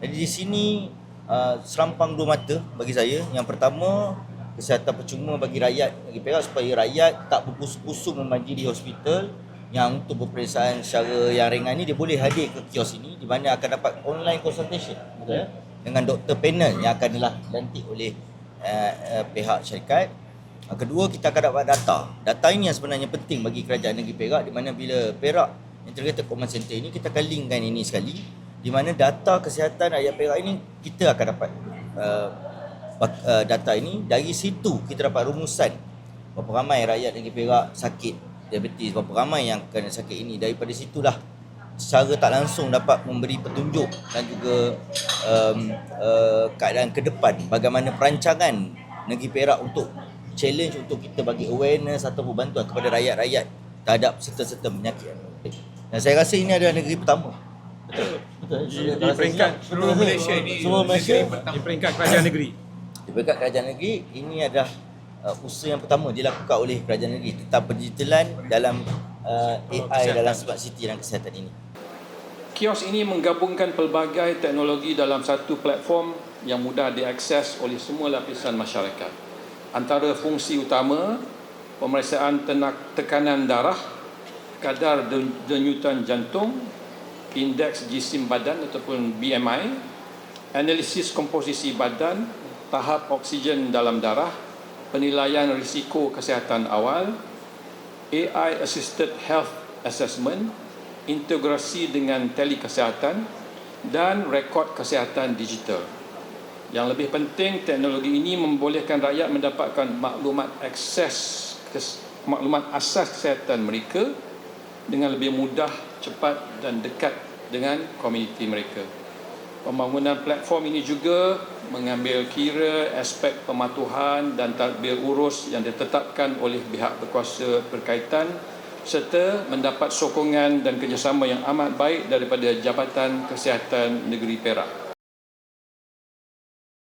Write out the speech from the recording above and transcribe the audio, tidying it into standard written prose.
Jadi di sini serampang dua mata bagi saya. Yang pertama, kesihatan percuma bagi rakyat negeri Perak supaya rakyat tak berpusu-pusu memanjiri hospital yang untuk peperiksaan secara yang ringan ni dia boleh hadir ke kios ini di mana akan dapat online consultation, betul ya? Dengan doktor panel yang akan dilantik oleh pihak syarikat. Kedua, kita akan dapat data. Data ini yang sebenarnya penting bagi kerajaan negeri Perak, di mana bila Perak Integrated Command Center ini, kita akan linkkan ini sekali, di mana data kesihatan rakyat Perak ini kita akan dapat data ini. Dari situ kita dapat rumusan berapa ramai rakyat negeri Perak sakit diabetes, berapa ramai yang kena sakit ini. Daripada situlah secara tak langsung dapat memberi petunjuk dan juga keadaan ke depan, bagaimana perancangan negeri Perak untuk challenge untuk kita bagi awareness ataupun bantuan kepada rakyat-rakyat terhadap serta-serta penyakit. Dan saya rasa ini adalah negeri pertama. Betul. Di peringkat seluruh Malaysia ini, di peringkat kerajaan negeri. Di peringkat kerajaan negeri, ini adalah usaha yang pertama dilakukan oleh kerajaan negeri tentang pendigitalan dalam AI dalam smart city dan kesihatan ini. Kios ini menggabungkan pelbagai teknologi dalam satu platform yang mudah diakses oleh semua lapisan masyarakat. Antara fungsi utama, pemeriksaan tekanan darah, kadar denyutan jantung, indeks jisim badan ataupun BMI, analisis komposisi badan, tahap oksigen dalam darah, penilaian risiko kesihatan awal, AI Assisted Health Assessment, integrasi dengan telekesihatan dan rekod kesihatan digital. Yang lebih penting, teknologi ini membolehkan rakyat mendapatkan maklumat asas kesihatan mereka dengan lebih mudah, cepat dan dekat dengan komuniti mereka. Pembangunan platform ini juga mengambil kira aspek pematuhan dan tadbir urus yang ditetapkan oleh pihak berkuasa berkaitan serta mendapat sokongan dan kerjasama yang amat baik daripada Jabatan Kesihatan Negeri Perak.